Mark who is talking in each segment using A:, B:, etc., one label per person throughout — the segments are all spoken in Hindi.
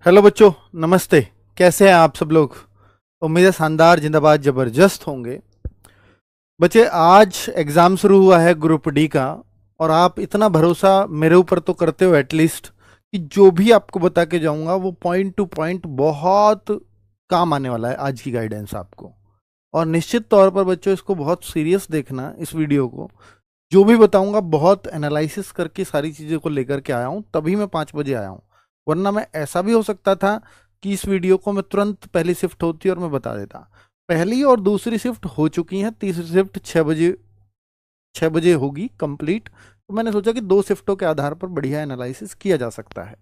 A: हेलो बच्चों, नमस्ते। कैसे हैं आप सब लोग? उम्मीद है शानदार, जिंदाबाद, जबरदस्त होंगे। बच्चे, आज एग्जाम शुरू हुआ है ग्रुप डी का। और आप इतना भरोसा मेरे ऊपर तो करते हो एटलीस्ट कि जो भी आपको बता के जाऊंगा वो पॉइंट टू पॉइंट बहुत काम आने वाला है। आज की गाइडेंस आपको, और निश्चित तौर पर बच्चों इसको बहुत सीरियस देखना। इस वीडियो को जो भी बताऊंगा बहुत एनालिसिस करके सारी चीज़ों को लेकर के आया हूं, तभी मैं 5 बजे आया हूं। वरना मैं ऐसा भी हो सकता था कि इस वीडियो को मैं तुरंत पहली शिफ्ट होती और मैं बता देता। पहली और दूसरी शिफ्ट हो चुकी हैं, तीसरी शिफ्ट 6 बजे होगी कंप्लीट। तो मैंने सोचा कि 2 शिफ्टों के आधार पर बढ़िया एनालिसिस किया जा सकता है।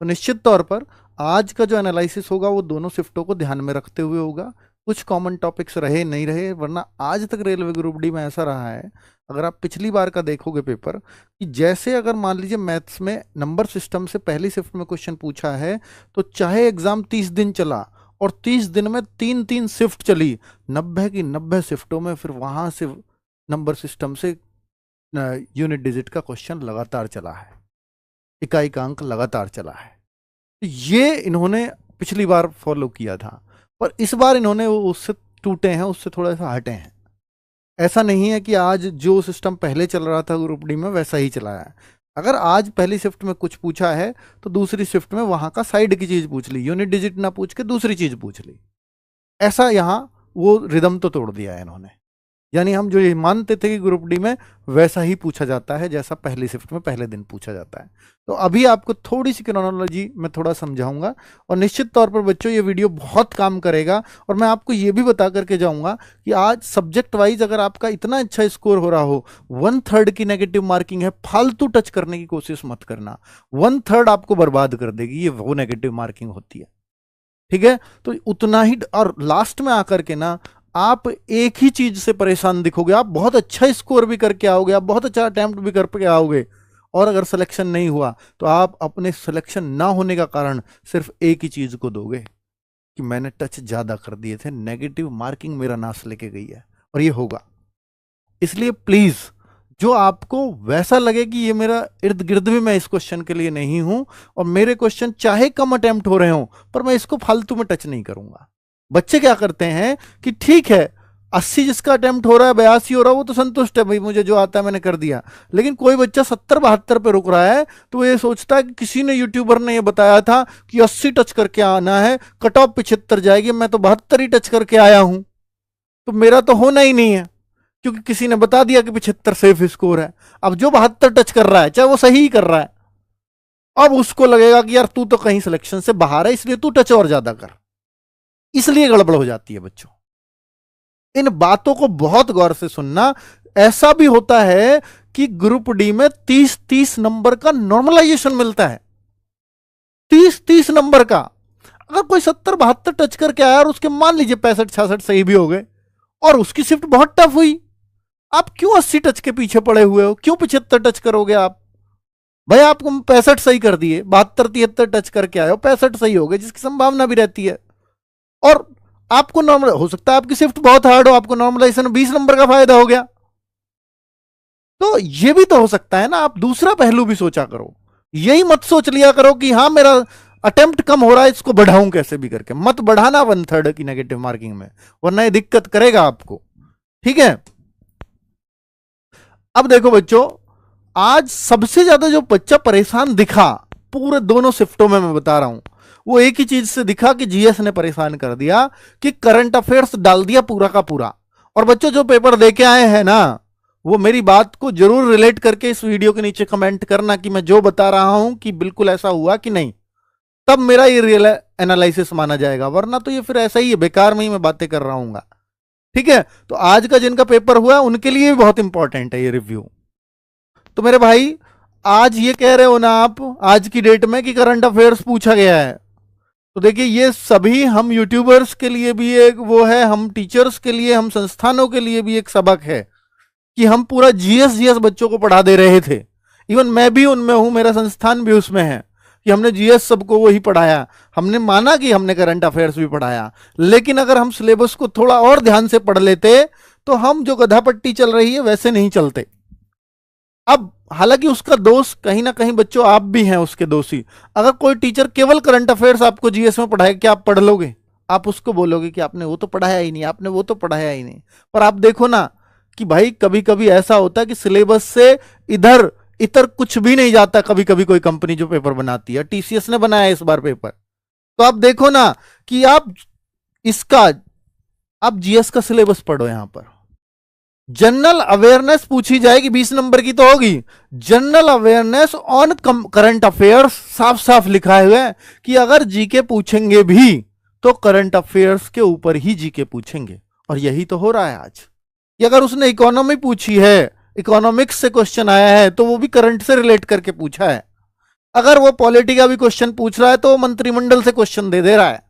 A: तो निश्चित तौर पर आज का जो एनालिसिस होगा वो दोनों शिफ्टों को ध्यान में रखते हुए होगा। कुछ कॉमन टॉपिक्स रहे नहीं रहे, वरना आज तक रेलवे ग्रुप डी में ऐसा रहा है, अगर आप पिछली बार का देखोगे पेपर, कि जैसे अगर मान लीजिए मैथ्स में नंबर सिस्टम से पहली शिफ्ट में क्वेश्चन पूछा है, तो चाहे एग्जाम 30 दिन चला और 30 दिन में 3-3 शिफ्ट चली, 90 की 90 शिफ्टों में फिर वहां से नंबर सिस्टम से यूनिट डिजिट का क्वेश्चन लगातार चला है, इकाई का अंक लगातार चला है। तो ये इन्होंने पिछली बार फॉलो किया था, पर इस बार इन्होंने उससे टूटे हैं, उससे थोड़ा सा हटे हैं। ऐसा नहीं है कि आज जो सिस्टम पहले चल रहा था ग्रुप डी में वैसा ही चला है। अगर आज पहली शिफ्ट में कुछ पूछा है तो दूसरी शिफ्ट में वहां का साइड की चीज पूछ ली, यूनिट डिजिट ना पूछ के दूसरी चीज पूछ ली। ऐसा यहां वो रिदम तो तोड़ दिया है इन्होंने। यानी हम जो ये मानते थे कि ग्रुप डी में वैसा ही पूछा जाता है जैसा पहली शिफ्ट में पहले दिन पूछा जाता है। तो अभी आपको थोड़ी सी क्रोनोलॉजी में थोड़ा समझाऊंगा, और निश्चित तौर पर बच्चों ये वीडियो बहुत काम करेगा। और मैं आपको ये भी बता करके जाऊंगा कि आज सब्जेक्ट वाइज अगर आपका इतना अच्छा स्कोर हो रहा हो, 1/3 की नेगेटिव मार्किंग है, फालतू टच करने की कोशिश मत करना। 1/3 आपको बर्बाद कर देगी, ये वो नेगेटिव मार्किंग होती है। ठीक है, तो उतना ही। और लास्ट में आकर के ना आप एक ही चीज से परेशान दिखोगे। आप बहुत अच्छा स्कोर भी करके आओगे, आप बहुत अच्छा अटेम्प्ट भी करके आओगे, और अगर सिलेक्शन नहीं हुआ तो आप अपने सिलेक्शन ना होने का कारण सिर्फ एक ही चीज को दोगे कि मैंने टच ज्यादा कर दिए थे, नेगेटिव मार्किंग मेरा नाश लेके गई है। और ये होगा। इसलिए प्लीज, जो आपको वैसा लगे कि ये मेरा इर्द गिर्द भी मैं इस क्वेश्चन के लिए नहीं हूं, और मेरे क्वेश्चन चाहे कम अटेम्प्ट हो रहे हो पर मैं इसको फालतू में टच नहीं करूंगा। बच्चे क्या करते हैं कि ठीक है 80 जिसका अटेम्प्ट हो रहा है, 82 हो रहा है, वो तो संतुष्ट है, भाई मुझे जो आता है मैंने कर दिया। लेकिन कोई बच्चा 70-72 पे रुक रहा है तो ये सोचता है कि किसी ने यूट्यूबर ने ये बताया था कि 80 टच करके आना है, कट ऑफ 75 जाएगी, मैं तो 72 ही टच करके आया हूं, तो मेरा तो होना ही नहीं है, क्योंकि किसी ने बता दिया कि 75 सेफ स्कोर है। अब जो 72 टच कर रहा है, चाहे वो सही ही कर रहा है, अब उसको लगेगा कि यार तू तो कहीं सिलेक्शन से बाहर है, इसलिए तू टच और ज्यादा कर। इसलिए गड़बड़ हो जाती है बच्चों। इन बातों को बहुत गौर से सुनना। ऐसा भी होता है कि ग्रुप डी में 30-30 नंबर का नॉर्मलाइजेशन मिलता है। 30-30 नंबर का। अगर कोई 70-72 टच करके आया और उसके मान लीजिए 65-66 सही भी हो गए, और उसकी शिफ्ट बहुत टफ हुई, आप क्यों 80 टच के पीछे पड़े हुए हो? क्यों 75 टच करोगे आप? भाई आपको 65 सही कर दिए, 72-73 टच करके आए हो, 65 सही हो गए, जिसकी संभावना भी रहती है। और आपको नॉर्मल हो सकता है, आपकी शिफ्ट बहुत हार्ड हो, आपको नॉर्मलाइजेशन 20 नंबर का फायदा हो गया। तो ये भी तो हो सकता है ना। आप दूसरा पहलू भी सोचा करो। यही मत सोच लिया करो कि हाँ मेरा अटेम्प्ट कम हो रहा है, इसको बढ़ाऊं कैसे भी करके। मत बढ़ाना 1/3 की नेगेटिव मार्किंग में, वरना ये दिक्कत करेगा आपको। ठीक है, अब देखो बच्चों, आज सबसे ज्यादा जो बच्चा परेशान दिखा पूरे दोनों शिफ्टों में, मैं बता रहा हूं, वो एक ही चीज से दिखा कि जीएस ने परेशान कर दिया, कि करंट अफेयर्स डाल दिया पूरा का पूरा। और बच्चों जो पेपर देके आए हैं ना, वो मेरी बात को जरूर रिलेट करके इस वीडियो के नीचे कमेंट करना कि मैं जो बता रहा हूं कि बिल्कुल ऐसा हुआ कि नहीं, तब मेरा ये रियल एनालिसिस माना जाएगा। वरना तो ये फिर ऐसा ही है, बेकार में ही मैं बातें कर रहा हूँ। ठीक है, तो आज का जिनका पेपर हुआ उनके लिए भी बहुत इंपॉर्टेंट है ये रिव्यू। तो मेरे भाई, आज ये कह रहे हो ना आप आज की डेट में कि करंट अफेयर्स पूछा गया है, तो देखिए ये सभी हम यूट्यूबर्स के लिए भी एक वो है, हम टीचर्स के लिए, हम संस्थानों के लिए भी एक सबक है कि हम पूरा जीएस बच्चों को पढ़ा दे रहे थे। इवन मैं भी उनमें हूं, मेरा संस्थान भी उसमें है कि हमने जीएस सबको वही पढ़ाया। हमने माना कि हमने करंट अफेयर्स भी पढ़ाया, लेकिन अगर हम सिलेबस को थोड़ा और ध्यान से पढ़ लेते तो हम जो गधा पट्टी चल रही है वैसे नहीं चलते। अब हालांकि उसका दोष कहीं ना कहीं बच्चों आप भी हैं उसके दोषी। अगर कोई टीचर केवल करंट अफेयर्स आपको जीएस में पढ़ाए, क्या आप पढ़ लोगे? आप उसको बोलोगे कि आपने वो तो पढ़ाया ही नहीं, आपने वो तो पढ़ाया ही नहीं। पर आप देखो ना कि भाई कभी कभी ऐसा होता है कि सिलेबस से इधर इधर कुछ भी नहीं जाता। कभी कभी कोई कंपनी जो पेपर बनाती है, टीसीएस ने बनाया इस बार पेपर, तो आप देखो ना कि इसका आप जीएस का सिलेबस पढ़ो। यहां पर जनरल अवेयरनेस पूछी जाएगी, 20 नंबर की तो होगी। General awareness on current affairs, साफ साफ लिखा हुआ है कि अगर जीके पूछेंगे भी तो करंट अफेयर्स के ऊपर ही जीके पूछेंगे। और यही तो हो रहा है आज कि अगर उसने इकोनॉमी पूछी है, इकोनॉमिक्स से क्वेश्चन आया है, तो वो भी करंट से रिलेट करके पूछा है। अगर वो पॉलिटी का भी क्वेश्चन पूछ रहा है तो मंत्रिमंडल से क्वेश्चन दे रहा है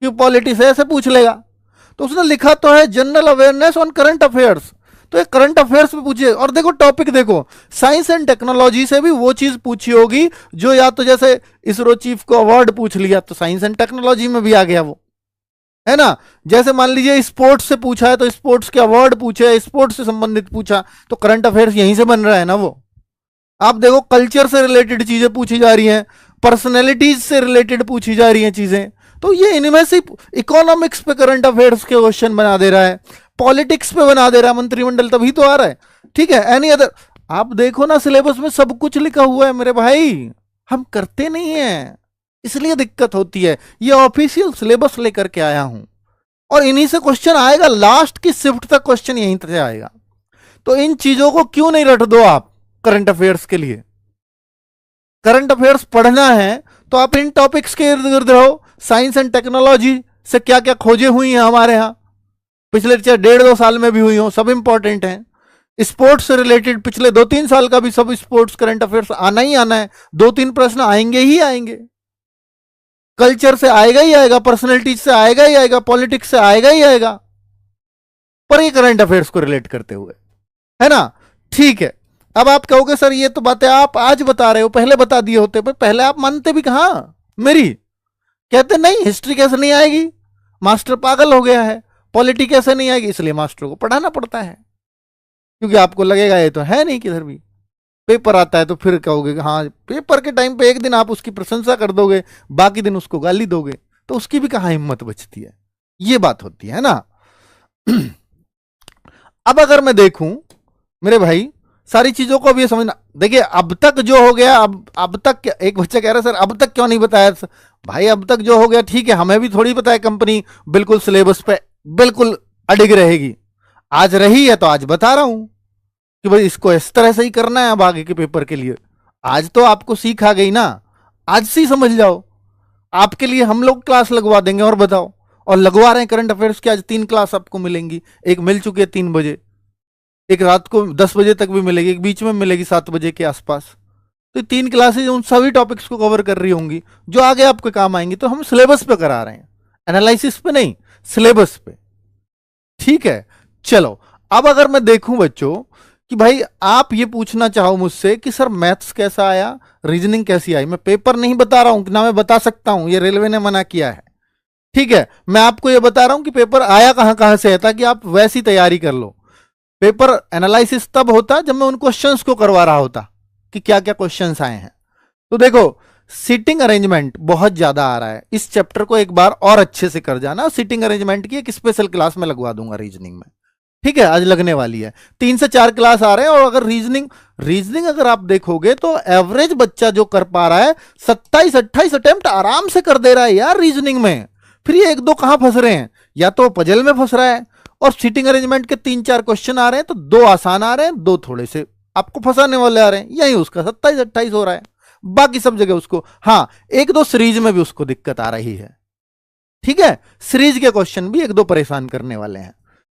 A: कि पॉलिटी से ऐसे पूछ लेगा। तो उसने लिखा तो है general awareness on current affairs, तो एक करंट अफेयर्स पे पूछिए। और देखो टॉपिक देखो, साइंस एंड टेक्नोलॉजी से भी वो चीज पूछी होगी जो, या तो जैसे इसरो चीफ को अवार्ड पूछ लिया तो साइंस एंड टेक्नोलॉजी में भी आ गया वो, है ना। जैसे मान लीजिए स्पोर्ट्स से पूछा है तो स्पोर्ट्स के अवार्ड पूछे, स्पोर्ट्स से संबंधित पूछा तो करंट अफेयर्स यहीं से बन रहा है ना वो। आप देखो कल्चर से रिलेटेड चीजें पूछी जा रही हैं, पर्सनैलिटीज से रिलेटेड पूछी जा रही हैं चीजें, तो ये इनमें से इकोनॉमिक्स पे करंट अफेयर्स के क्वेश्चन बना दे रहा है, पॉलिटिक्स पे बना दे रहा है, मंत्रिमंडल तभी तो आ रहा है। ठीक है, एनी अदर, आप देखो ना सिलेबस में सब कुछ लिखा हुआ है मेरे भाई। हम करते नहीं है, इसलिए दिक्कत होती है। ये ऑफिशियल सिलेबस लेकर के आया हूं और इन्हीं से क्वेश्चन आएगा, लास्ट की शिफ्ट तक क्वेश्चन यहीं से आएगा। तो इन चीजों को क्यों नहीं रट दो आप करंट अफेयर्स के लिए। करंट अफेयर्स पढ़ना है तो आप इन टॉपिक्स के इर्द गिर्द रहो। साइंस एंड टेक्नोलॉजी से क्या क्या खोजें हुई हैं हमारे यहां, पिछले चाहे 1.5-2 साल में भी हुई हो, सब इंपॉर्टेंट हैं। स्पोर्ट्स से रिलेटेड पिछले 2-3 साल का भी सब स्पोर्ट्स करंट अफेयर्स आना ही आना है, 2-3 प्रश्न आएंगे ही आएंगे। कल्चर से आएगा ही आएगा, पर्सनैलिटी से आएगा ही आएगा, पॉलिटिक्स से आएगा ही आएगा, पर ये करंट अफेयर्स को रिलेट करते हुए, है ना। ठीक है, अब आप कहोगे सर ये तो बातें आप आज बता रहे हो, पहले बता दिए होते। पर पहले आप मानते भी कहां मेरी, कहते नहीं हिस्ट्री कैसे नहीं आएगी, मास्टर पागल हो गया है, पॉलिटी कैसे नहीं आएगी, इसलिए मास्टर को पढ़ाना पड़ता है, क्योंकि आपको लगेगा ये तो है नहीं किधर भी। पेपर आता है तो फिर कहोगे हाँ, पेपर के टाइम पे एक दिन आप उसकी प्रशंसा कर दोगे, बाकी दिन उसको गाली दोगे, तो उसकी भी कहां हिम्मत बचती है। ये बात होती है ना। अब अगर मैं देखूं मेरे भाई, सारी चीजों को अब ये समझना, देखिए अब तक जो हो गया, अब तक एक बच्चा कह रहा है सर अब तक क्यों नहीं बताया। भाई अब तक जो हो गया ठीक है, हमें भी थोड़ी पता है कंपनी बिल्कुल सिलेबस पे बिल्कुल अडिग रहेगी। आज रही है तो आज बता रहा हूं कि भाई इसको इस तरह से ही करना है अब आगे के पेपर के लिए। आज तो आपको सीख आ गई ना, आज से ही समझ जाओ। आपके लिए हम लोग क्लास लगवा देंगे और बताओ, और लगवा रहे हैं करंट अफेयर्स की। आज 3 क्लास आपको मिलेंगी, एक मिल चुकी है 3 बजे, एक रात को 10 बजे तक भी मिलेगी, एक बीच में मिलेगी 7 बजे के आसपास। तो 3 क्लासेज उन सभी टॉपिक्स को कवर कर रही होंगी जो आगे आपके काम आएंगी। तो हम सिलेबस पे करा रहे हैं, एनालिसिस पे नहीं, सिलेबस पे। ठीक है, चलो अब अगर मैं देखूं बच्चों कि भाई आप ये पूछना चाहो मुझसे कि सर मैथ्स कैसा आया, रीजनिंग कैसी आई, मैं पेपर नहीं बता रहा हूं कि ना मैं बता सकता हूं, ये रेलवे ने मना किया है। ठीक है, मैं आपको ये बता रहा हूं कि पेपर आया कहां कहां से है, ताकि आप वैसी तैयारी कर लो। पेपर एनालिसिस तब होता जब मैं उन क्वेश्चंस को करवा रहा होता कि क्या क्या क्वेश्चंस आए हैं। तो देखो सीटिंग अरेंजमेंट बहुत ज्यादा आ रहा है, इस चैप्टर को एक बार और अच्छे से कर जाना। सीटिंग अरेंजमेंट की एक स्पेशल क्लास में लगवा दूंगा रीजनिंग में। ठीक है, आज लगने वाली है, 3 से 4 क्लास आ रहे हैं। और अगर रीजनिंग अगर आप देखोगे तो एवरेज बच्चा जो कर पा रहा है 27-28 अटेम्प्ट आराम से कर दे रहा है यार रीजनिंग में। फिर ये 1-2 कहां फंस रहे हैं, या तो पजल में फंस रहा है। और सीटिंग अरेंजमेंट के 3-4 क्वेश्चन आ रहे हैं तो 2 आसान आ रहे हैं, 2 थोड़े से आपको फंसाने वाले आ रहे हैं। यही उसका 27-28 हो रहा है, बाकी सब जगह उसको, हाँ 1-2 सीरीज में भी उसको दिक्कत आ रही है। ठीक है, सीरीज के क्वेश्चन भी 1-2 परेशान करने वाले हैं।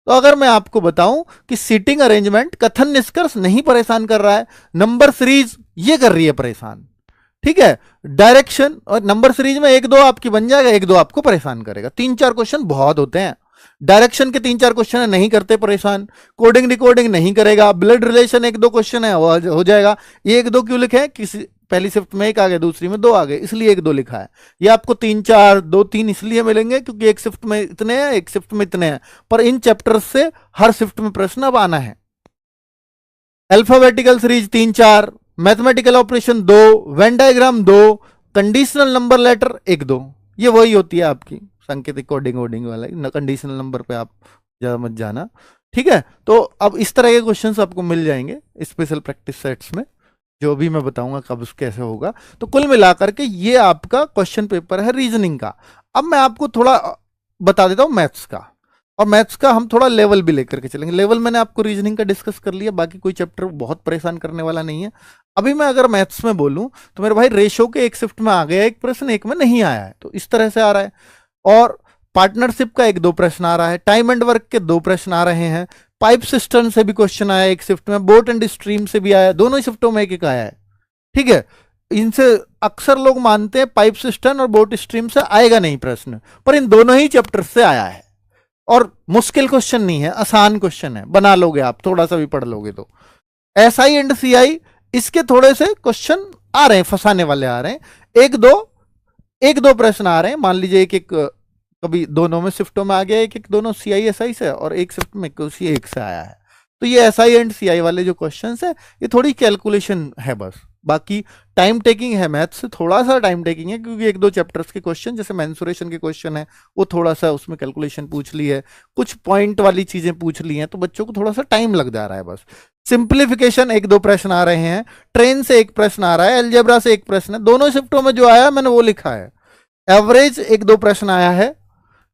A: तो अगर मैं आपको बताऊं कि सीटिंग अरेंजमेंट कथन निष्कर्ष नहीं परेशान कर रहा है, नंबर सीरीज ये कर रही है परेशान। ठीक है, डायरेक्शन और नंबर सीरीज में 1-2 आपकी बन जाएगा, 1-2 आपको परेशान करेगा। 3-4 क्वेश्चन बहुत होते हैं। डायरेक्शन के 3-4 क्वेश्चन नहीं करते परेशान, कोडिंग डिकोडिंग नहीं करेगा, ब्लड रिलेशन 1-2 क्वेश्चन है हो जाएगा। ये 1-2 क्यों लिखे हैं, किसी पहली शिफ्ट में 1 आ गए, दूसरी में 2 आ गए, इसलिए 1-2 लिखा है। ये आपको 3-4 2-3 इसलिए मिलेंगे क्योंकि एक शिफ्ट में इतने हैं, एक शिफ्ट में इतने हैं। पर इन चैप्टर्स से हर शिफ्ट में प्रश्न अब आना है। Alphabetical series 3-4, mathematical operation 2, Venn diagram 2, conditional number letter 1-2। ये वही होती है आपकी सांकेतिक कोडिंग वोडिंग वाला, कंडीशनल नंबर पे आप ज्यादा मत जाना। ठीक है, तो अब इस तरह के क्वेश्चंस आपको मिल जाएंगे स्पेशल प्रैक्टिस सेट्स में, जो भी मैं बताऊंगा कब कैसे होगा। तो कुल मिलाकर के ये आपका क्वेश्चन पेपर है रीजनिंग का। अब मैं आपको थोड़ा बता देता हूं मैथ्स का, और मैथ्स का हम थोड़ा लेवल भी लेकर के चलेंगे। लेवल मैंने आपको रीजनिंग का डिस्कस कर लिया, बाकी कोई चैप्टर बहुत परेशान करने वाला नहीं है। अभी मैं अगर मैथ्स में बोलूं तो मेरे भाई रेशो के एक शिफ्ट में आ गया एक प्रश्न, एक में नहीं आया है, तो इस तरह से आ रहा है। और पार्टनरशिप का 1-2 प्रश्न आ रहा है, टाइम एंड वर्क के 2 प्रश्न आ रहे हैं, पाइप सिस्टम से भी क्वेश्चन आया एक शिफ्ट में, बोट एंड स्ट्रीम से भी आया, दोनों शिफ्टों में एक आया है। ठीक है, इनसे अक्सर लोग मानते हैं पाइप सिस्टम और बोट स्ट्रीम से आएगा नहीं प्रश्न, पर इन दोनों ही चैप्टर से आया है। और मुश्किल क्वेश्चन नहीं है, आसान क्वेश्चन है, बना लोगे आप, थोड़ा सा भी पढ़ लोगे तो। एसआई एंड सीआई, इसके थोड़े से क्वेश्चन आ रहे हैं, फंसाने वाले आ रहे हैं, एक दो प्रश्न आ रहे हैं। मान लीजिए एक कभी दोनों में शिफ्टों में आ गया, एक दोनों सीआई एसआई से, और एक शिफ्ट में किसी एक से आया है। तो ये एसआई एंड सीआई वाले जो क्वेश्चंस है, ये थोड़ी कैलकुलेशन है बस, बाकी टाइम टेकिंग है। मैथ से थोड़ा सा टाइम टेकिंग है, क्योंकि 1-2 चैप्टर्स के क्वेश्चन जैसे मेंसुरेशन के क्वेश्चन है, वो थोड़ा सा उसमें कैलकुलेशन पूछ ली है, कुछ पॉइंट वाली चीजें पूछ ली हैं, तो बच्चों को थोड़ा सा टाइम लग जा रहा है बस। सिंप्लीफिकेशन 1-2 प्रश्न आ रहे हैं, ट्रेन से एक प्रश्न आ रहा है, अलजेब्रा से एक प्रश्न है, दोनों शिफ्टों में जो आया मैंने वो लिखा है। एवरेज 1-2 प्रश्न आया है।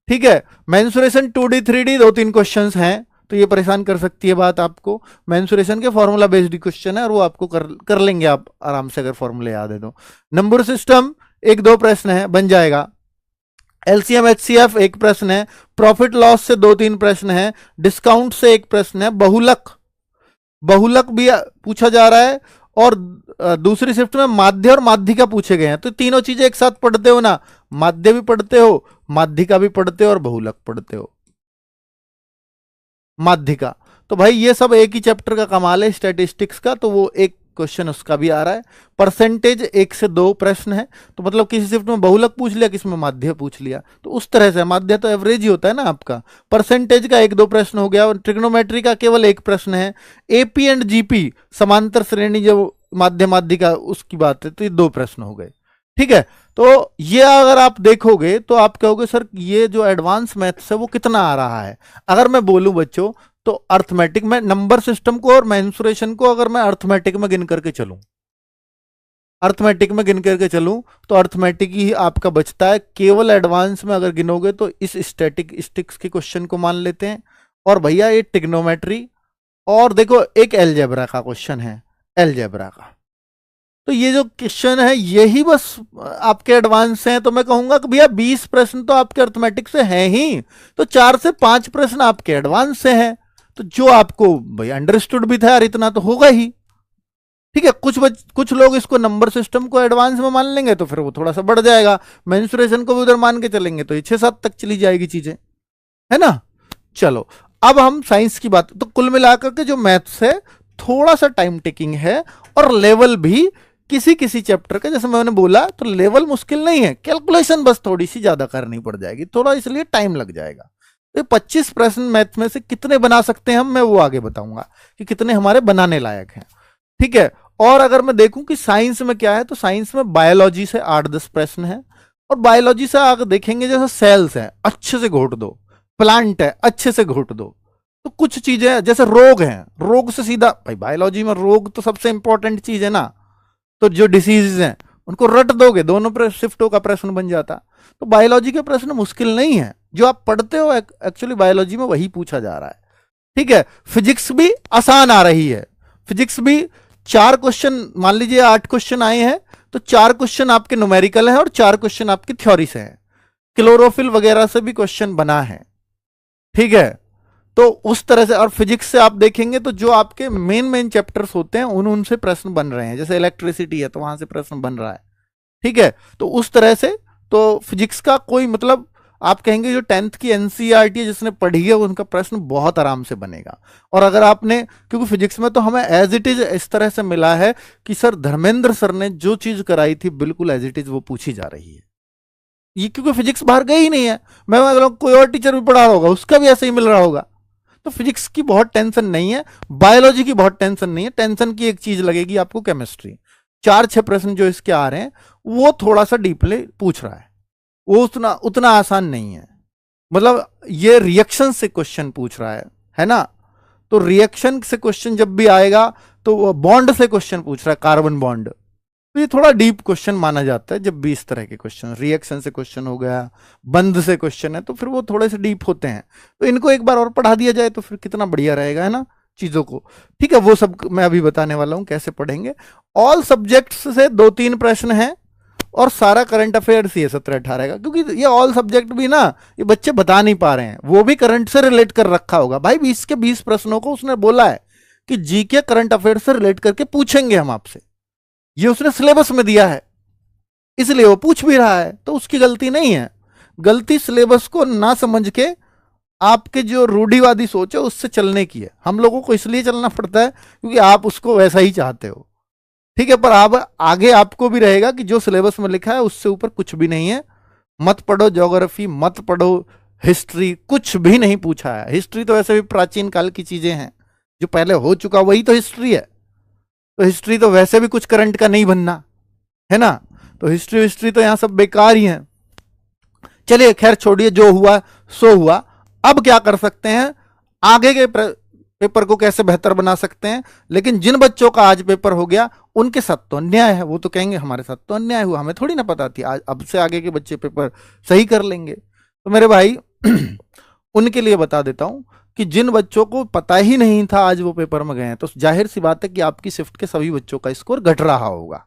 A: ठीक है, मेंसुरेशन 2D 3D 2-3 क्वेश्चन हैं, तो ये परेशान कर सकती है बात आपको। मेंसुरेशन के फॉर्मूला बेस्ड क्वेश्चन है, और वो आपको कर लेंगे आप आराम से, अगर फॉर्मूले याद है तो। नंबर सिस्टम 1-2 प्रश्न है, बन जाएगा। एलसीएम एचसीएफ 1 प्रश्न है, प्रॉफिट लॉस से 2-3 प्रश्न है, डिस्काउंट से 1 प्रश्न है, बहुलक भी पूछा जा रहा है, और दूसरी शिफ्ट में माध्य और माध्यिका पूछे गए हैं। तो तीनों चीजें एक साथ पढ़ते हो ना, माध्य भी पढ़ते हो, माध्यिका भी पढ़ते हो, और बहुलक पढ़ते हो। माध्यिका तो भाई ये सब एक ही चैप्टर का कमाल है स्टैटिस्टिक्स का, तो वो एक क्वेश्चन उसका भी आ रहा है। परसेंटेज 1 से 2 प्रश्न है, तो मतलब किसी शिफ्ट में बहुलक पूछ लिया, किसी में माध्य पूछ लिया, तो उस तरह से। माध्य तो एवरेज ही होता है ना आपका। परसेंटेज का 1-2 प्रश्न हो गया, और ट्रिग्नोमेट्री का केवल 1 प्रश्न है। एपी एंड जीपी समांतर श्रेणी जो माध्य माध्यिका उसकी बात है, तो ये 2 प्रश्न हो गए। ठीक है, तो ये अगर आप देखोगे तो आप कहोगे सर ये जो एडवांस मैथ्स है वो कितना आ रहा है। अगर मैं बोलूं बच्चों, तो अर्थमेटिक में नंबर सिस्टम को और मेंसुरेशन को अगर मैं अर्थमेटिक में गिन करके चलूं, तो अर्थमेटिक ही आपका बचता है। केवल एडवांस में अगर गिनोगे तो इस स्टैटिस्टिक्स के क्वेश्चन को मान लेते हैं, और भैया ये ट्रिग्नोमेट्री, और देखो एक अलजेब्रा का क्वेश्चन है, अलजेब्रा का। तो ये जो क्वेश्चन है यही बस आपके एडवांस हैं। तो मैं कहूंगा कि भैया 20 प्रश्न तो आपके अर्थमेटिक से हैं ही, तो 4 से 5 प्रश्न आपके एडवांस से हैं। तो जो आपको भाई अंडरस्टूड भी था यार, इतना तो होगा ही। ठीक है, कुछ लोग इसको नंबर सिस्टम को एडवांस में मान लेंगे, तो फिर वो थोड़ा सा बढ़ जाएगा। मेंसुरेशन को भी उधर मान के चलेंगे तो ये 6-7 तक चली जाएगी चीजें, है ना। चलो अब हम साइंस की बात, तो कुल मिलाकर के जो मैथ्स है थोड़ा सा टाइम टेकिंग है, और लेवल भी किसी किसी चैप्टर का, जैसे मैंने बोला, तो लेवल मुश्किल नहीं है, कैलकुलेशन बस थोड़ी सी ज्यादा करनी पड़ जाएगी, थोड़ा इसलिए टाइम लग जाएगा। तो 25 प्रश्न मैथ में से कितने बना सकते हैं हम, मैं वो आगे बताऊंगा कि कितने हमारे बनाने लायक हैं। ठीक है, और अगर मैं देखूं कि साइंस में क्या है, तो साइंस में बायोलॉजी से 8-10 प्रश्न है, और बायोलॉजी से अगर देखेंगे, जैसे सेल्स है अच्छे से घोट दो, प्लांट है अच्छे से घोट दो, तो कुछ चीजें जैसे रोग हैं, रोग से सीधा भाई बायोलॉजी में रोग तो सबसे इंपॉर्टेंट चीज है ना, तो जो डिसीज हैं उनको रट दोगे, दोनों शिफ्टों का प्रश्न बन जाता। तो बायोलॉजी के प्रश्न मुश्किल नहीं है, जो आप पढ़ते हो एक्चुअली बायोलॉजी में वही पूछा जा रहा है। ठीक है, फिजिक्स भी आसान आ रही है, फिजिक्स भी 4 क्वेश्चन, मान लीजिए 8 क्वेश्चन आए हैं, तो 4 क्वेश्चन आपके न्यूमेरिकल है और 4 क्वेश्चन आपकी थ्योरी से है। क्लोरोफिल वगैरह से भी क्वेश्चन बना है। ठीक है, तो उस तरह से, और फिजिक्स से आप देखेंगे तो जो आपके मेन चैप्टर्स होते हैं उनसे प्रश्न बन रहे हैं, जैसे इलेक्ट्रिसिटी है तो वहां से प्रश्न बन रहा है। ठीक है, तो उस तरह से तो फिजिक्स का कोई मतलब, आप कहेंगे जो 10th की एनसीईआरटी है जिसने पढ़ी है उनका प्रश्न बहुत आराम से बनेगा। और अगर आपने, क्योंकि फिजिक्स में तो हमें एज इट इज इस तरह से मिला है कि सर धर्मेंद्र सर ने जो चीज कराई थी बिल्कुल एज इट इज वो पूछी जा रही है। ये क्योंकि फिजिक्स बाहर गई ही नहीं है, मैं मतलब कोई और टीचर भी पढ़ा होगा उसका भी ऐसे ही मिल रहा होगा, तो फिजिक्स की बहुत टेंशन नहीं है, बायोलॉजी की बहुत टेंशन नहीं है, टेंशन की एक चीज लगेगी आपको, केमिस्ट्री। 4-6 प्रश्न जो इसके आ रहे हैं वो थोड़ा सा डीपली पूछ रहा है, वो उतना उतना आसान नहीं है। मतलब ये रिएक्शन से क्वेश्चन पूछ रहा है ना। तो रिएक्शन से क्वेश्चन जब भी आएगा तो बॉन्ड से क्वेश्चन पूछ रहा है, कार्बन बॉन्ड, तो ये थोड़ा डीप क्वेश्चन माना जाता है जब भी इस तरह के क्वेश्चन, रिएक्शन से क्वेश्चन हो गया, बंध से क्वेश्चन है, तो फिर वो थोड़े से डीप होते हैं। तो इनको एक बार और पढ़ा दिया जाए तो फिर कितना बढ़िया रहेगा, है ना, चीजों को। ठीक है, वो सब मैं अभी बताने वाला हूं कैसे पढ़ेंगे। ऑल सब्जेक्ट्स से 2-3 प्रश्न हैं और सारा करंट अफेयर्स ही है 17-18 का, क्योंकि ये ऑल सब्जेक्ट भी ना ये बच्चे बता नहीं पा रहे हैं, वो भी करंट से रिलेट कर रखा होगा। भाई 20 के 20 प्रश्नों को उसने बोला है कि जीके करंट अफेयर से रिलेट करके पूछेंगे हम आपसे, ये उसने सिलेबस में दिया है, इसलिए वो पूछ भी रहा है, तो उसकी गलती नहीं है। गलती सिलेबस को ना समझ के आपके जो रूढ़िवादी सोच है उससे चलने की है। हम लोगों को इसलिए चलना पड़ता है क्योंकि आप उसको वैसा ही चाहते हो, ठीक है। पर अब आगे आपको भी रहेगा कि जो सिलेबस में लिखा है उससे ऊपर कुछ भी नहीं है। मत पढ़ो ज्योग्राफी, मत पढ़ो हिस्ट्री, कुछ भी नहीं पूछा है। हिस्ट्री तो वैसे भी प्राचीन काल की चीजें हैं, जो पहले हो चुका वही तो हिस्ट्री है। तो हिस्ट्री तो वैसे भी कुछ करंट का नहीं बनना है ना, तो हिस्ट्री तो यहां सब बेकार ही है। चलिए खैर छोड़िए, जो हुआ सो हुआ। अब क्या कर सकते हैं, आगे के पेपर को कैसे बेहतर बना सकते हैं। लेकिन जिन बच्चों का आज पेपर हो गया उनके साथ तो अन्याय है, वो तो कहेंगे हमारे साथ तो अन्याय हुआ, हमें थोड़ी ना पता थी, आज अब से आगे के बच्चे पेपर सही कर लेंगे। तो मेरे भाई उनके लिए बता देता हूं कि जिन बच्चों को पता ही नहीं था आज वो पेपर में गए हैं, तो जाहिर सी बात है कि आपकी शिफ्ट के सभी बच्चों का स्कोर घट रहा होगा।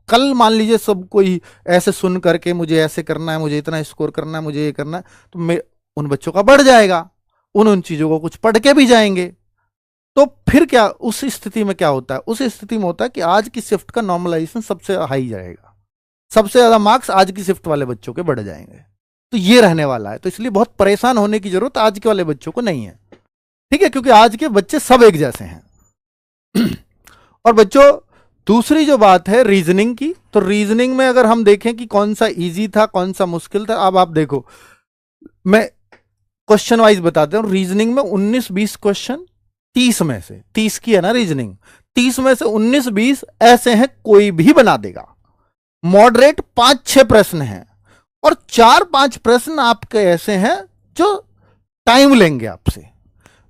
A: कल मान लीजिए सब कोई ऐसे सुन करके मुझे ऐसे करना है, मुझे इतना स्कोर करना है, मुझे ये करना है, तो मैं उन बच्चों का बढ़ जाएगा, उन चीजों को कुछ पढ़ के भी जाएंगे। तो फिर क्या उस स्थिति में क्या होता है, उस स्थिति में होता है कि आज की शिफ्ट का नॉर्मलाइजेशन सबसे हाई जाएगा, सबसे ज्यादा मार्क्स आज की शिफ्ट वाले बच्चों के बढ़ जाएंगे। तो ये रहने वाला है, तो इसलिए बहुत परेशान होने की जरूरत आज के वाले बच्चों को नहीं है, ठीक है, क्योंकि आज के बच्चे सब एक जैसे हैं। और बच्चों दूसरी जो बात है रीजनिंग की, तो रीजनिंग में अगर हम देखें कि कौन सा इजी था कौन सा मुश्किल था, अब आप देखो मैं क्वेश्चन वाइज बताते हूं। रीजनिंग में 19-20 क्वेश्चन 30 में से, 30 की है ना रीजनिंग, 30 में से 19-20 ऐसे हैं कोई भी बना देगा। मॉडरेट 5-6 प्रश्न हैं और 4-5 प्रश्न आपके ऐसे हैं जो टाइम लेंगे, आपसे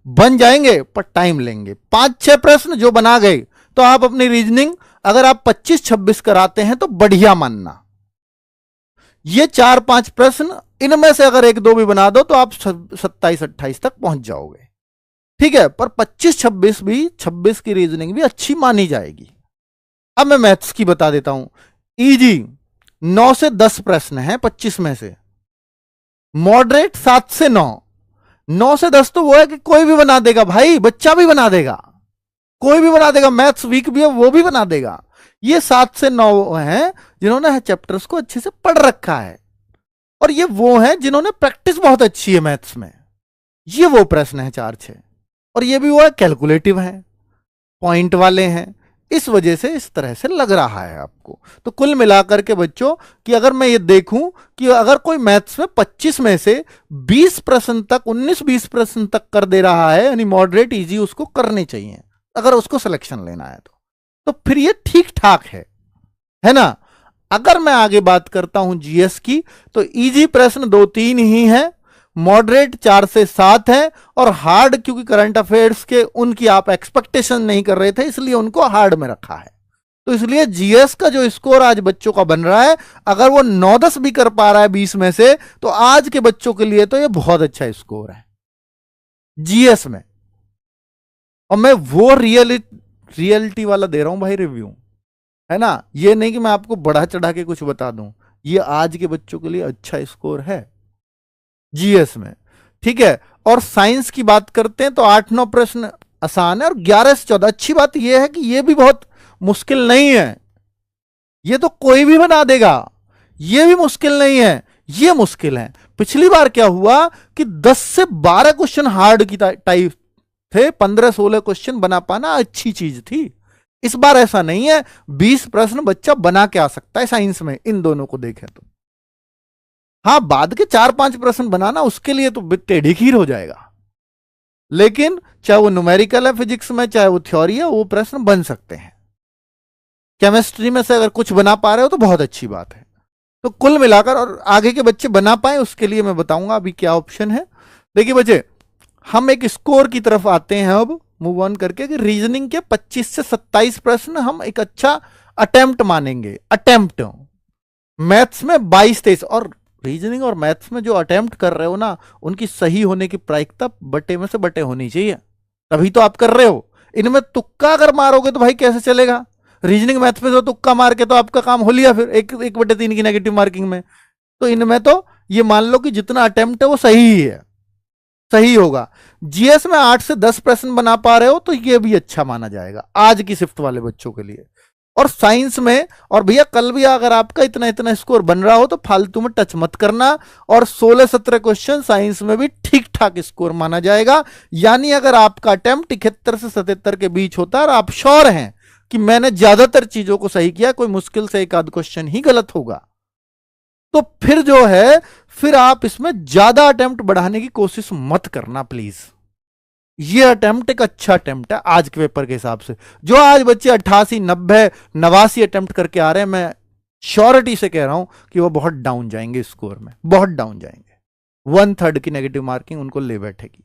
A: बन जाएंगे पर टाइम लेंगे। 5-6 प्रश्न जो बना गए तो आप अपनी रीजनिंग अगर आप 25-26 कराते हैं तो बढ़िया मानना। ये 4-5 प्रश्न इनमें से अगर 1-2 भी बना दो तो आप 27-28 तक पहुंच जाओगे, ठीक है। पर 25-26 भी, 26 की रीजनिंग भी अच्छी मानी जाएगी। अब मैं मैथ्स की बता देता हूं। इजी 9 से 10 प्रश्न हैं 25 में से, मॉडरेट 7 से 9। 9 से 10 तो वो है कि कोई भी बना देगा भाई, बच्चा भी बना देगा, कोई भी बना देगा, मैथ्स वीक भी है वो भी बना देगा। ये 7 से 9 हैं जिन्होंने चैप्टर्स को अच्छे से पढ़ रखा है, और ये वो हैं जिन्होंने प्रैक्टिस बहुत अच्छी है मैथ्स में। ये वो प्रश्न है 4-6, और ये भी वो है कैलकुलेटिव है, पॉइंट वाले हैं, इस वजह से इस तरह से लग रहा है आपको। तो कुल मिलाकर के बच्चों कि अगर मैं ये देखूं कि अगर कोई मैथ्स में 25 में से 20 प्रश्न तक, 19-20 प्रश्न तक कर दे रहा है, यानी मॉडरेट इजी उसको करने चाहिए अगर उसको सिलेक्शन लेना है तो फिर ये ठीक ठाक है ना। अगर मैं आगे बात करता हूं जीएस की, तो इजी प्रश्न 2-3 ही हैं, मॉडरेट 4 से 7 है, और हार्ड क्योंकि करंट अफेयर्स के उनकी आप एक्सपेक्टेशन नहीं कर रहे थे इसलिए उनको हार्ड में रखा है। तो इसलिए जीएस का जो स्कोर आज बच्चों का बन रहा है, अगर वो 9-10 भी कर पा रहा है 20 में से, तो आज के बच्चों के लिए तो ये बहुत अच्छा स्कोर है जीएस में। और मैं वो रियलिटी वाला दे रहा हूं भाई रिव्यू, है ना, ये नहीं कि मैं आपको बढ़ा चढ़ा के कुछ बता दूं। ये आज के बच्चों के लिए अच्छा स्कोर है जीएस में, ठीक है। और साइंस की बात करते हैं तो 8-9 प्रश्न आसान है और 11 से 14। अच्छी बात यह है कि यह भी बहुत मुश्किल नहीं है, ये तो कोई भी बना देगा, ये भी मुश्किल नहीं है, ये मुश्किल है। पिछली बार क्या हुआ कि 10 से 12 क्वेश्चन हार्ड की टाइप थे, 15-16 क्वेश्चन बना पाना अच्छी चीज थी। इस बार ऐसा नहीं है, 20 प्रश्न बच्चा बना के आ सकता है साइंस में, इन दोनों को देखें तो। हाँ, बाद के 4-5 प्रश्न बनाना उसके लिए तो टेढ़ी खीर हो जाएगा, लेकिन चाहे वो न्यूमेरिकल है फिजिक्स में, चाहे वो थ्योरी है, वो प्रश्न बन सकते हैं। केमिस्ट्री में से अगर कुछ बना पा रहे हो तो बहुत अच्छी बात है। तो कुल मिलाकर, और आगे के बच्चे बना पाए उसके लिए मैं बताऊंगा अभी क्या ऑप्शन है। देखिए बच्चे, हम एक स्कोर की तरफ आते हैं अब मूव ऑन करके कि रीजनिंग के 25 से 27 प्रश्न हम एक अच्छा अटेम्प्ट मानेंगे। अटेम्प्ट मैथ्स में 22-23, और रीजनिंग और मैथ्स में जो अटेम्प्ट कर रहे हो ना, उनकी सही होने की प्रायिकता बटे में से बटे होनी चाहिए, तभी तो आप कर रहे हो। इनमें तुक्का अगर मारोगे तो भाई कैसे चलेगा? रीजनिंग मैथ्स में तो तुक्का मार के तो आपका काम हो लिया, फिर 1/3 की नेगेटिव मार्किंग में। तो इनमें तो ये मान लो कि जितना अटेम्प्ट है वो सही ही है, सही होगा। जीएस में 8 से 10 प्रश्न बना पा रहे हो तो ये भी अच्छा माना जाएगा आज की शिफ्ट वाले बच्चों के लिए। और साइंस में, और भैया कल भी अगर आपका इतना इतना स्कोर बन रहा हो तो फालतू में टच मत करना, और 16-17 क्वेश्चन साइंस में भी ठीक ठाक स्कोर माना जाएगा। यानी अगर आपका अटेम्प्ट 71 से 77 के बीच होता है और आप श्योर हैं कि मैंने ज्यादातर चीजों को सही किया, कोई मुश्किल से एक आध क्वेश्चन ही गलत होगा, तो फिर जो है, फिर आप इसमें ज्यादा अटेम्प्ट बढ़ाने की कोशिश मत करना प्लीज। ये अटेम्प्ट एक अच्छा अटेम्प्ट है आज के पेपर के हिसाब से। जो आज बच्चे 88, 90, 89 अटेम्प्ट करके आ रहे हैं, मैं श्योरिटी से कह रहा हूं कि वो बहुत डाउन जाएंगे स्कोर में, बहुत डाउन जाएंगे। 1/3 की नेगेटिव मार्किंग उनको ले बैठेगी।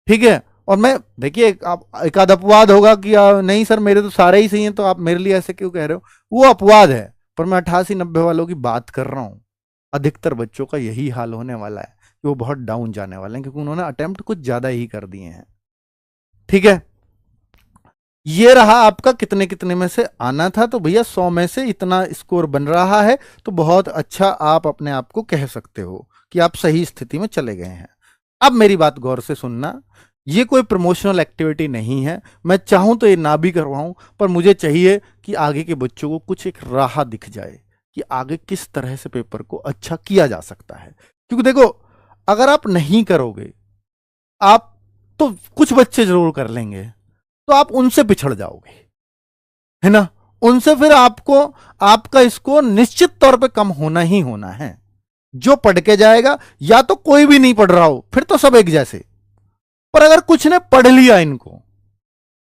A: ठीक है। और मैं देखिए, एक आध अपवाद होगा कि नहीं सर मेरे तो सारे ही सही हैं, तो आप मेरे लिए ऐसे क्यों कह रहे हो, वो अपवाद है। पर मैं 88-90 वालों की बात कर रहा हूं। अधिकतर बच्चों का यही हाल होने वाला है कि वो बहुत डाउन जाने वाले हैं, क्योंकि उन्होंने अटेम्प्ट कुछ ज्यादा ही कर दिए हैं। ठीक है। ये रहा आपका कितने कितने में से आना था। तो भैया 100 में से इतना स्कोर बन रहा है, तो बहुत अच्छा आप अपने आप को कह सकते हो कि आप सही स्थिति में चले गए हैं। अब मेरी बात गौर से सुनना, ये कोई प्रमोशनल एक्टिविटी नहीं है। मैं चाहूं तो ये ना भी करवाऊं, पर मुझे चाहिए कि आगे के बच्चों को कुछ एक राह दिख जाए कि आगे किस तरह से पेपर को अच्छा किया जा सकता है। क्योंकि देखो, अगर आप नहीं करोगे, आप तो कुछ बच्चे जरूर कर लेंगे, तो आप उनसे पिछड़ जाओगे, है ना। उनसे फिर आपको, आपका स्कोर निश्चित तौर पे कम होना ही होना है। जो पढ़ के जाएगा, या तो कोई भी नहीं पढ़ रहा हो, फिर तो सब एक जैसे, पर अगर कुछ ने पढ़ लिया इनको,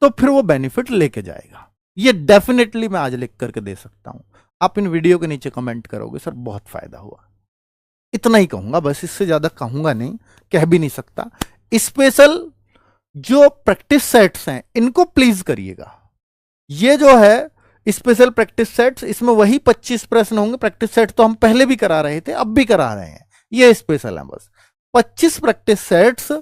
A: तो फिर वो बेनिफिट लेके जाएगा। ये डेफिनेटली मैं आज लिख करके दे सकता हूं। आप इन वीडियो के नीचे कमेंट करोगे सर बहुत फायदा हुआ, इतना ही कहूंगा बस, इससे ज्यादा कहूंगा नहीं, कह भी नहीं सकता। स्पेशल जो प्रैक्टिस सेट्स हैं इनको प्लीज करिएगा। ये जो है स्पेशल प्रैक्टिस सेट्स, इसमें वही 25 प्रश्न होंगे। प्रैक्टिस सेट तो हम पहले भी करा रहे थे, अब भी करा रहे हैं, ये स्पेशल है बस। 25 प्रैक्टिस सेट्स,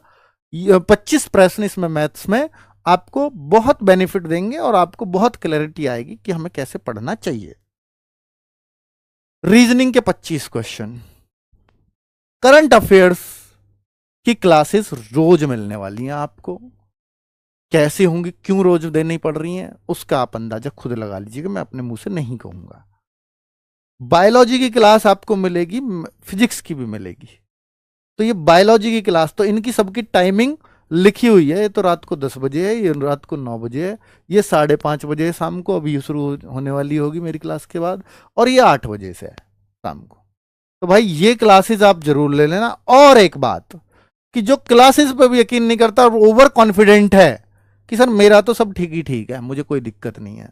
A: 25 प्रश्न इसमें मैथ्स में आपको बहुत बेनिफिट देंगे, और आपको बहुत क्लैरिटी आएगी कि हमें कैसे पढ़ना चाहिए। रीजनिंग के 25 क्वेश्चन, करंट अफेयर्स की क्लासेस रोज मिलने वाली हैं आपको। कैसे होंगी, क्यों रोज देनी पड़ रही हैं, उसका आप अंदाजा खुद लगा लीजिएगा, मैं अपने मुंह से नहीं कहूंगा। बायोलॉजी की क्लास आपको मिलेगी, फिजिक्स की भी मिलेगी। तो ये बायोलॉजी की क्लास, तो इनकी सबकी टाइमिंग लिखी हुई है। ये तो रात को 10 बजे है, ये रात को 9 बजे है, ये 5:30 बजे है शाम को, अभी शुरू होने वाली होगी मेरी क्लास के बाद, और ये 8 बजे से है शाम को। तो भाई ये क्लासेस आप जरूर ले लेना। और एक बात कि जो क्लासेस पे भी यकीन नहीं करता और ओवर कॉन्फिडेंट है कि सर मेरा तो सब ठीक ही ठीक है, मुझे कोई दिक्कत नहीं है,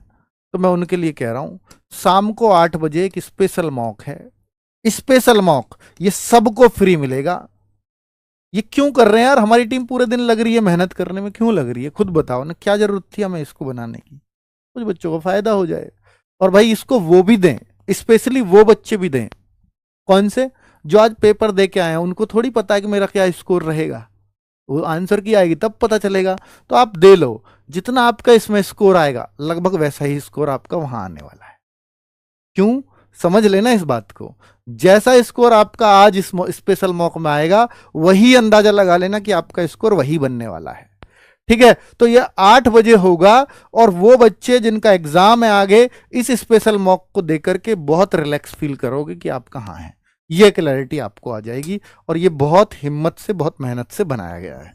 A: तो मैं उनके लिए कह रहा हूं, शाम को 8 बजे एक स्पेशल मॉक है। स्पेशल मॉक ये सबको फ्री मिलेगा। ये क्यों कर रहे हैं यार, हमारी टीम पूरे दिन लग रही है मेहनत करने में, क्यों लग रही है खुद बताओ ना, क्या जरूरत थी हमें इसको बनाने की, कुछ बच्चों को फायदा हो जाए। और भाई इसको वो भी दें, स्पेशली वो बच्चे भी दें, कौन से, जो आज पेपर दे के आए हैं, उनको थोड़ी पता है कि मेरा क्या स्कोर रहेगा, वो आंसर की आएगी तब पता चलेगा। तो आप दे लो, जितना आपका इसमें स्कोर आएगा लगभग वैसा ही स्कोर आपका वहां आने वाला है। क्यों, समझ लेना इस बात को, जैसा स्कोर आपका आज इस स्पेशल मॉक में आएगा, वही अंदाजा लगा लेना कि आपका स्कोर वही बनने वाला है। ठीक है। तो ये 8 बजे होगा, और वो बच्चे जिनका एग्जाम है आगे, इस स्पेशल मॉक को देकर के बहुत रिलैक्स फील करोगे कि आप कहाँ हैं, ये क्लैरिटी आपको आ जाएगी। और ये बहुत हिम्मत से, बहुत मेहनत से बनाया गया है।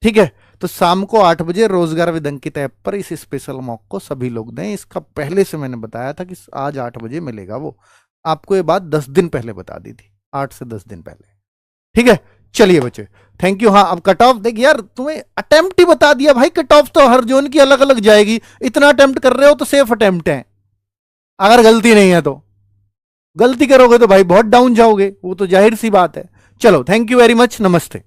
A: ठीक है। तो शाम को 8 बजे रोजगार विद अंकित ऐप पर इस स्पेशल मॉक को सभी लोग दें। इसका पहले से मैंने बताया था कि आज 8 बजे मिलेगा, वो आपको ये बात 10 दिन पहले बता दी थी, 8 से 10 दिन पहले। ठीक है। चलिए बच्चे, थैंक यू। हाँ, अब कट ऑफ देख यार, तुम्हें अटेम्प्ट ही बता दिया भाई, कट ऑफ तो हर जोन की अलग अलग जाएगी। इतना अटेम्प्ट कर रहे हो तो सेफ अटेम्प्ट है, अगर गलती नहीं है तो। गलती करोगे तो भाई बहुत डाउन जाओगे, वो तो जाहिर सी बात है। चलो, थैंक यू वेरी मच, नमस्ते।